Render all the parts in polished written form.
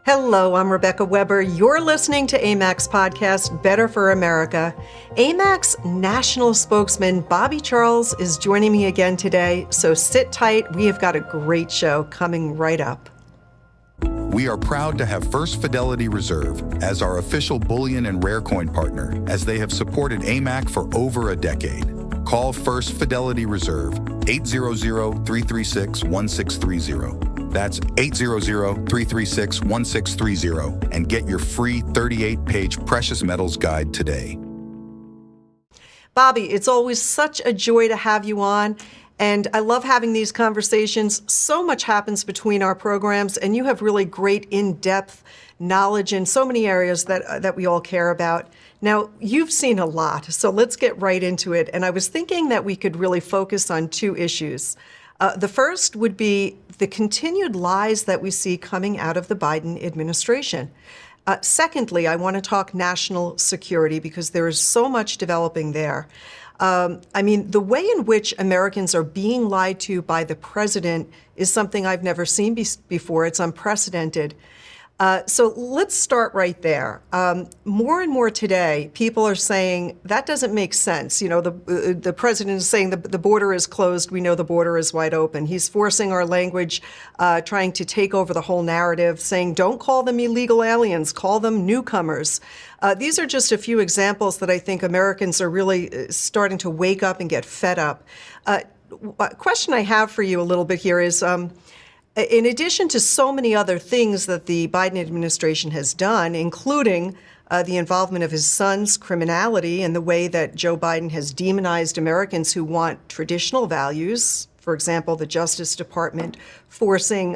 Hello, I'm Rebecca Weber. You're listening to AMAC's podcast, Better for America. AMAC's national spokesman, Bobby Charles, is joining me again today, so sit tight. We have got a great show coming right up. We are proud to have First Fidelity Reserve as our official bullion and rare coin partner, as they have supported AMAC for over a decade. Call First Fidelity Reserve, 800-336-1630. That's 800-336-1630, and get your free 38-page precious metals guide today. Bobby, it's always such a joy to have you on, and I love having these conversations. So much happens between our programs, and you have really great in-depth knowledge in so many areas that we all care about. Now, you've seen a lot, so let's get right into it. And I was thinking that we could really focus on two issues. The first would be the continued lies that we see coming out of the Biden administration. Secondly, I want to talk national security because there is so much developing there. The way in which Americans are being lied to by the president is something I've never seen before. It's unprecedented. So let's start right there. More and more today, people are saying that doesn't make sense. You know, the president is saying the border is closed. We know the border is wide open. He's forcing our language, trying to take over the whole narrative, saying don't call them illegal aliens, call them newcomers. These are just a few examples that I think Americans are really starting to wake up and get fed up. A question I have for you a little bit here is, in addition to so many other things that the Biden administration has done, including the involvement of his son's criminality and the way that Joe Biden has demonized Americans who want traditional values, for example, the Justice Department forcing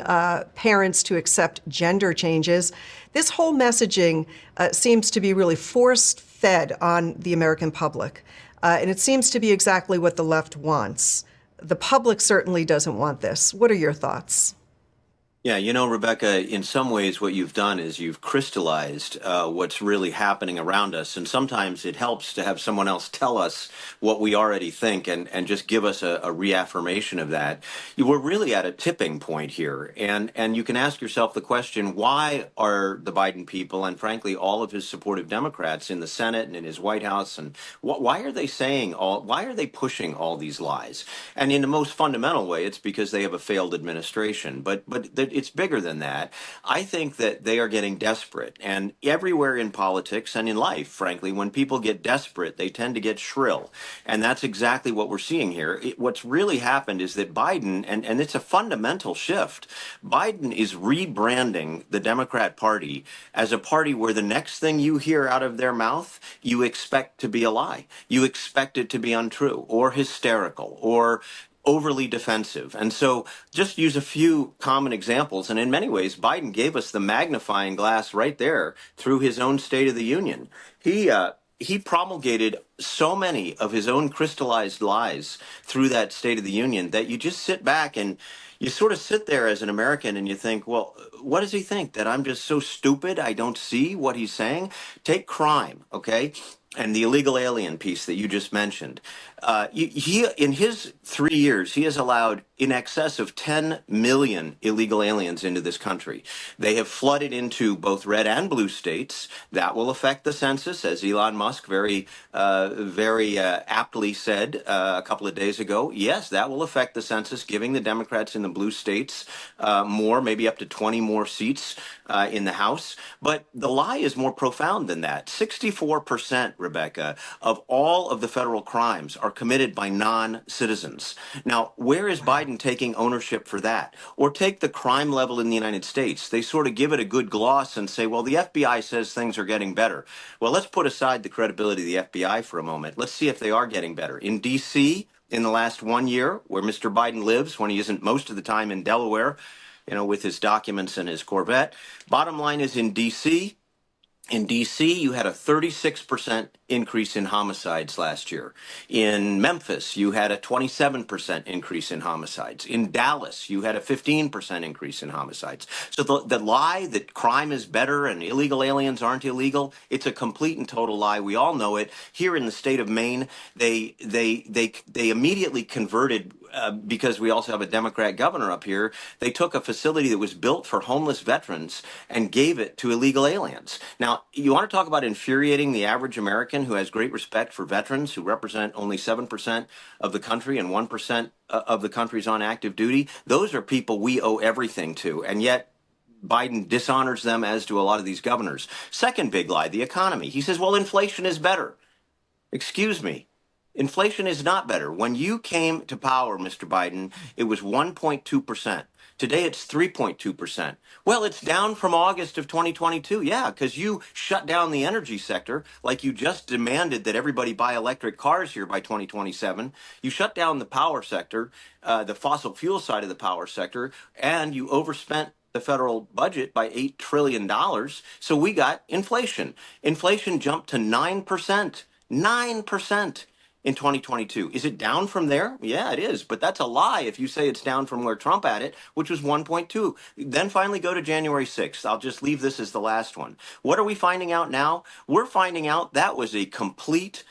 parents to accept gender changes, this whole messaging seems to be really force-fed on the American public. And it seems to be exactly what the left wants. The public certainly doesn't want this. What are your thoughts? Yeah, you know, Rebecca, in some ways what you've done is you've crystallized what's really happening around us. And sometimes it helps to have someone else tell us what we already think and just give us a reaffirmation of that. We're really at a tipping point here. And you can ask yourself the question, why are the Biden people and frankly all of his supportive Democrats in the Senate and in his White House, and why are they why are they pushing all these lies? And in the most fundamental way, it's because they have a failed administration. But it's bigger than that. I think that they are getting desperate. And everywhere in politics and in life, frankly, when people get desperate, they tend to get shrill. And that's exactly what we're seeing here. What's really happened is that Biden, and it's a fundamental shift, Biden is rebranding the Democrat Party as a party where the next thing you hear out of their mouth, you expect to be a lie. You expect it to be untrue or hysterical or overly defensive. And so just use a few common examples. And in many ways, Biden gave us the magnifying glass right there through his own State of the Union. He promulgated so many of his own crystallized lies through that State of the Union that you just sit back and you sort of sit there as an American and you think, well, what does he think? That I'm just so stupid I don't see what he's saying? Take crime, okay? And the illegal alien piece that you just mentioned. He in his 3 years, he has allowed in excess of 10 million illegal aliens into this country. They have flooded into both red and blue states. That will affect the census, as Elon Musk very aptly said a couple of days ago. Yes, that will affect the census, giving the Democrats in the blue states more, maybe up to 20 more seats in the House. But the lie is more profound than that. 64%, Rebecca, of all of the federal crimes are committed by non-citizens. Now, where is Biden taking ownership for that? Or take the crime level in the United States. They sort of give it a good gloss and say, well, the FBI says things are getting better. Well, let's put aside the credibility of the FBI for a moment. Let's see if they are getting better. In D.C., in the last 1 year, where Mr. Biden lives when he isn't most of the time in Delaware, you know, with his documents and his Corvette. Bottom line is in D.C., you had a 36% increase in homicides last year. In Memphis, you had a 27% increase in homicides. In Dallas, you had a 15% increase in homicides. So the lie that crime is better and illegal aliens aren't illegal, it's a complete and total lie. We all know it. Here in the state of Maine, they immediately converted because we also have a Democrat governor up here, they took a facility that was built for homeless veterans and gave it to illegal aliens. Now, you want to talk about infuriating the average American who has great respect for veterans who represent only 7% of the country and 1% of the country's on active duty? Those are people we owe everything to, and yet Biden dishonors them, as do a lot of these governors. Second big lie, the economy. He says, well, inflation is better. Excuse me. Inflation is not better. When you came to power, Mr. Biden, it was 1.2%. Today it's 3.2%. Well, it's down from August of 2022. Yeah, because you shut down the energy sector like you just demanded that everybody buy electric cars here by 2027. You shut down the power sector, the fossil fuel side of the power sector, and you overspent the federal budget by $8 trillion. So we got inflation. Inflation jumped to 9%. 9% in 2022. Is it down from there? Yeah, it is. But that's a lie if you say it's down from where Trump had it, which was 1.2. Then finally go to January 6th. I'll just leave this as the last one. What are we finding out now? We're finding out that was a complete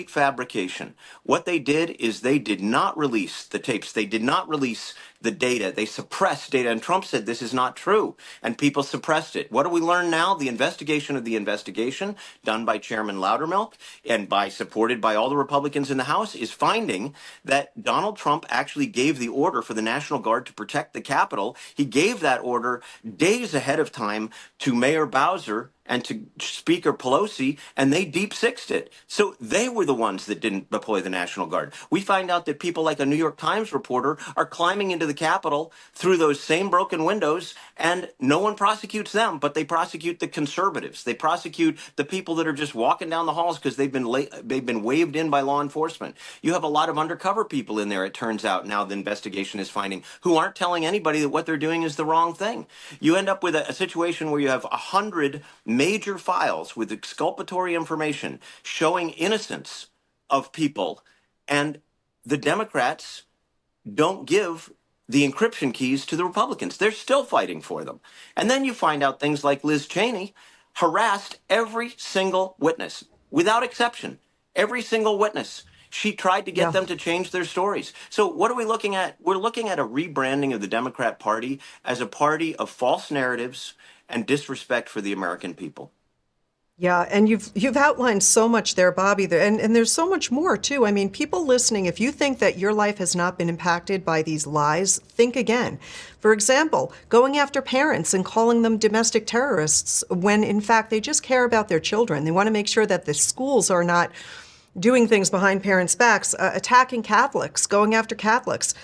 fabrication. What they did is they did not release the tapes. They did not release the data. They suppressed data. And Trump said this is not true. And people suppressed it. What do we learn now? The investigation of the investigation done by Chairman Loudermilk and supported by all the Republicans in the House is finding that Donald Trump actually gave the order for the National Guard to protect the Capitol. He gave that order days ahead of time to Mayor Bowser and to Speaker Pelosi, and they deep-sixed it. So they were the ones that didn't deploy the National Guard. We find out that people like a New York Times reporter are climbing into the Capitol through those same broken windows, and no one prosecutes them, but they prosecute the conservatives. They prosecute the people that are just walking down the halls because they've been waved in by law enforcement. You have a lot of undercover people in there, it turns out, now the investigation is finding, who aren't telling anybody that what they're doing is the wrong thing. You end up with a situation where you have 100 major files with exculpatory information showing innocence of people, and the Democrats don't give the encryption keys to the Republicans. They're still fighting for them. And then you find out things like Liz Cheney harassed every single witness, without exception, every single witness. She tried to get them to change their stories. So what are we looking at? We're looking at a rebranding of the Democrat Party as a party of false narratives and disrespect for the American people. Yeah, and you've outlined so much there, Bobby, and there's so much more too. I mean, people listening, if you think that your life has not been impacted by these lies, think again. For example, going after parents and calling them domestic terrorists when in fact they just care about their children. They want to make sure that the schools are not doing things behind parents' backs, attacking Catholics, going after Catholics,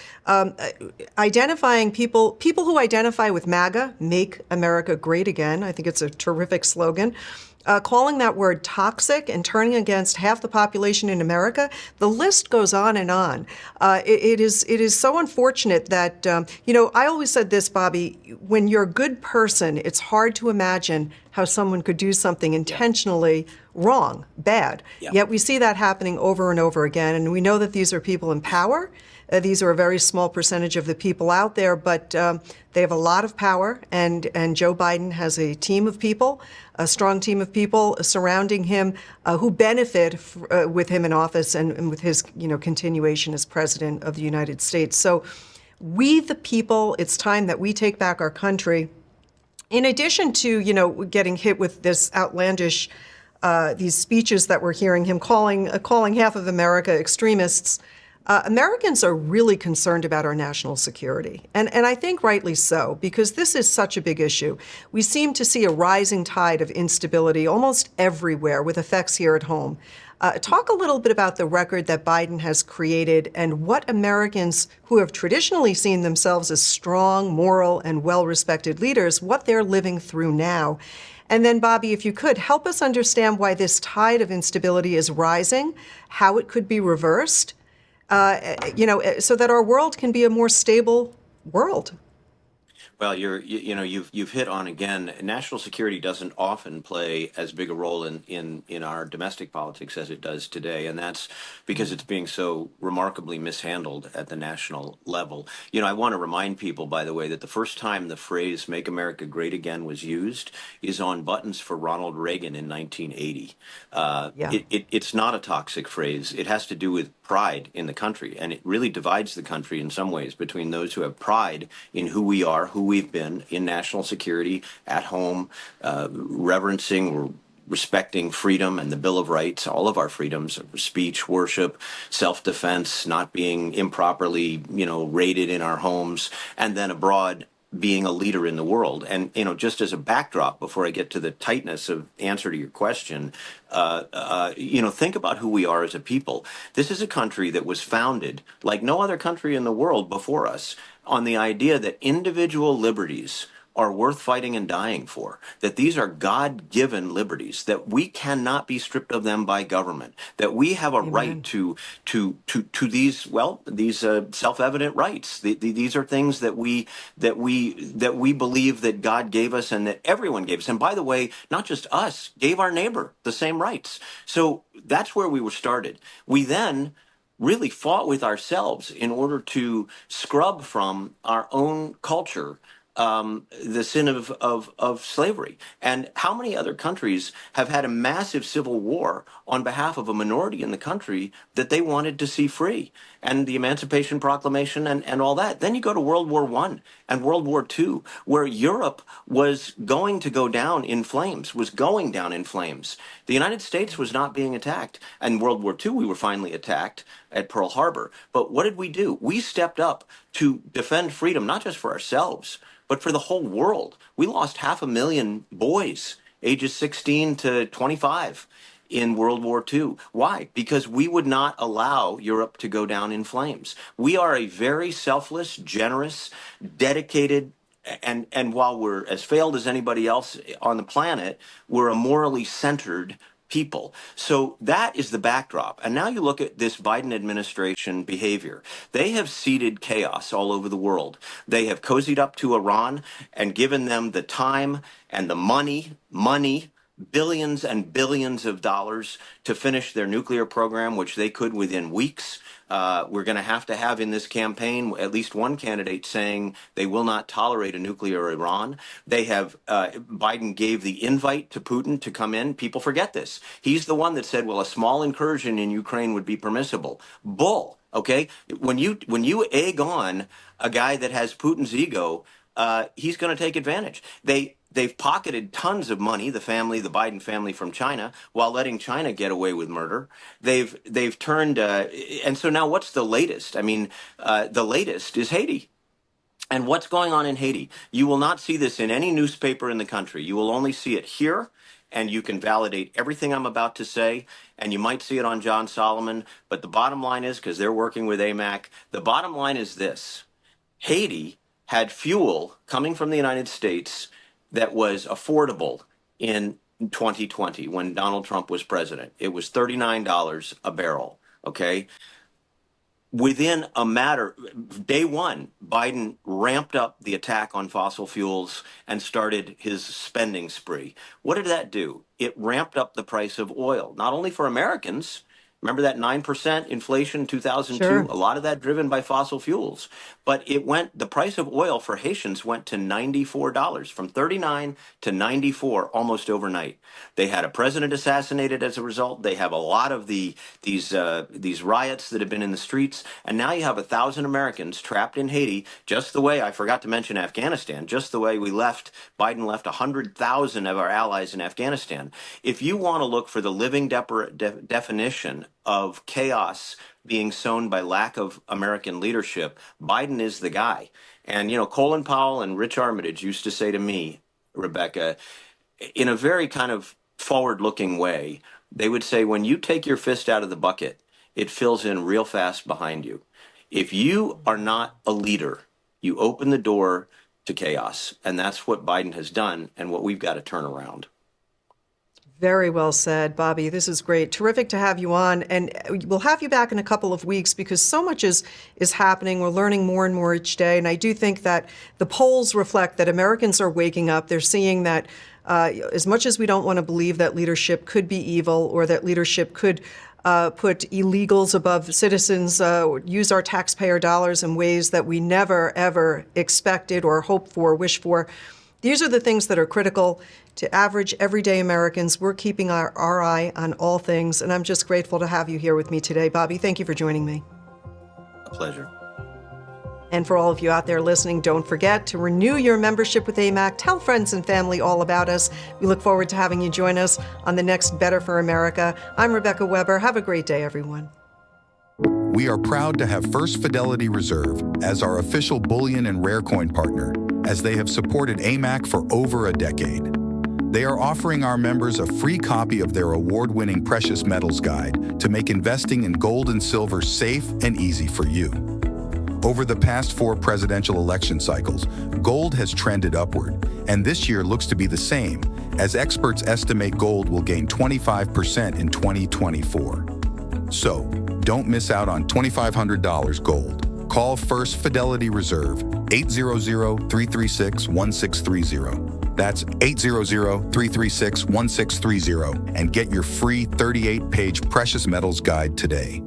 identifying people who identify with MAGA, Make America Great Again. I think it's a terrific slogan. Calling that word toxic and turning against half the population in America. The list goes on and on. It is so unfortunate that, I always said this, Bobby, when you're a good person, it's hard to imagine how someone could do something intentionally wrong, bad. Yet we see that happening over and over again. And we know that these are people in power. These are a very small percentage of the people out there, but they have a lot of power, and Joe Biden has a team of people, a strong team of people surrounding him who benefit with him in office and with his continuation as president of the United States. So we, the people, it's time that we take back our country. In addition to getting hit with this outlandish these speeches that we're hearing him calling half of America extremists. Americans are really concerned about our national security, and I think rightly so, because this is such a big issue. We seem to see a rising tide of instability almost everywhere, with effects here at home. Talk a little bit about the record that Biden has created and what Americans who have traditionally seen themselves as strong, moral, and well-respected leaders, what they're living through now. And then, Bobby, if you could, help us understand why this tide of instability is rising, how it could be reversed, so that our world can be a more stable world. Well, you've hit on, again, national security doesn't often play as big a role in our domestic politics as it does today, and that's because it's being so remarkably mishandled at the national level. I want to remind people, by the way, that the first time the phrase "Make America Great Again" was used is on buttons for Ronald Reagan in 1980. It's not a toxic phrase. It has to do with pride in the country, and it really divides the country in some ways between those who have pride in who we are, who we've been in national security, at home, reverencing or respecting freedom and the Bill of Rights, all of our freedoms of speech, worship, self-defense, not being improperly, raided in our homes, and then abroad being a leader in the world. And, just as a backdrop, before I get to the tightness of answer to your question, think about who we are as a people. This is a country that was founded, like no other country in the world before us, on the idea that individual liberties are worth fighting and dying for, that these are God-given liberties, that we cannot be stripped of them by government, that we have a right to these self-evident rights. These are things that we believe that God gave us and that everyone gave us. And by the way, not just us, gave our neighbor the same rights. So that's where we were started. We then really fought with ourselves in order to scrub from our own culture the sin of slavery. And how many other countries have had a massive civil war on behalf of a minority in the country that they wanted to see free, and the Emancipation Proclamation and all that? Then you go to World War I and World War II, where Europe was going to go down in flames, was going down in flames. The United States was not being attacked. And World War II, we were finally attacked at Pearl Harbor. But what did we do? We stepped up to defend freedom, not just for ourselves, but for the whole world. We lost 500,000 boys, ages 16 to 25, in World War II. Why? Because we would not allow Europe to go down in flames. We are a very selfless, generous, dedicated, and while we're as failed as anybody else on the planet, we're a morally centered people. So that is the backdrop. And now you look at this Biden administration behavior. They have seeded chaos all over the world. They have cozied up to Iran and given them the time and the money, billions and billions of dollars to finish their nuclear program, which they could within weeks. We're going to have in this campaign at least one candidate saying they will not tolerate a nuclear Iran. They have, Biden gave the invite to Putin to come in. People forget this. He's the one that said, well, a small incursion in Ukraine would be permissible. Bull. Okay. When you egg on a guy that has Putin's ego, he's going to take advantage. They've pocketed tons of money, the Biden family, from China, while letting China get away with murder. They've turned, and so now what's the latest? I mean, the latest is Haiti. And what's going on in Haiti? You will not see this in any newspaper in the country. You will only see it here, and you can validate everything I'm about to say, and you might see it on John Solomon. But the bottom line is, because they're working with AMAC, the bottom line is this: Haiti had fuel coming from the United States that was affordable in 2020 when Donald Trump was president. It was $39 a barrel, okay? Within day one, Biden ramped up the attack on fossil fuels and started his spending spree. What did that do? It ramped up the price of oil, not only for Americans. Remember that 9% inflation in 2002? Sure. A lot of that driven by fossil fuels. But the price of oil for Haitians went to $94, from $39 to $94 almost overnight. They had a president assassinated as a result. They have a lot of these riots that have been in the streets. And now you have 1,000 Americans trapped in Haiti, just the way, I forgot to mention Afghanistan, just the way Biden left 100,000 of our allies in Afghanistan. If you want to look for the living definition of chaos being sown by lack of American leadership, Biden is the guy. And, Colin Powell and Rich Armitage used to say to me, Rebecca, in a very kind of forward-looking way, they would say, when you take your fist out of the bucket, it fills in real fast behind you. If you are not a leader, you open the door to chaos. And that's what Biden has done and what we've got to turn around. Very well said, Bobby. This is great. Terrific to have you on. And we'll have you back in a couple of weeks because so much is happening. We're learning more and more each day. And I do think that the polls reflect that Americans are waking up. They're seeing that as much as we don't want to believe that leadership could be evil or that leadership could put illegals above citizens, use our taxpayer dollars in ways that we never, ever expected or hoped for, wished for, These are the things that are critical to average, everyday Americans. We're keeping our eye on all things, and I'm just grateful to have you here with me today. Bobby, thank you for joining me. A pleasure. And for all of you out there listening, don't forget to renew your membership with AMAC. Tell friends and family all about us. We look forward to having you join us on the next Better for America. I'm Rebecca Weber. Have a great day, everyone. We are proud to have First Fidelity Reserve as our official bullion and rare coin partner, as they have supported AMAC for over a decade. They are offering our members a free copy of their award-winning Precious Metals Guide to make investing in gold and silver safe and easy for you. Over the past 4 presidential election cycles, gold has trended upward, and this year looks to be the same, as experts estimate gold will gain 25% in 2024. So, don't miss out on $2,500 gold. Call First Fidelity Reserve, 800-336-1630. That's 800-336-1630, and get your free 38-page Precious Metals Guide today.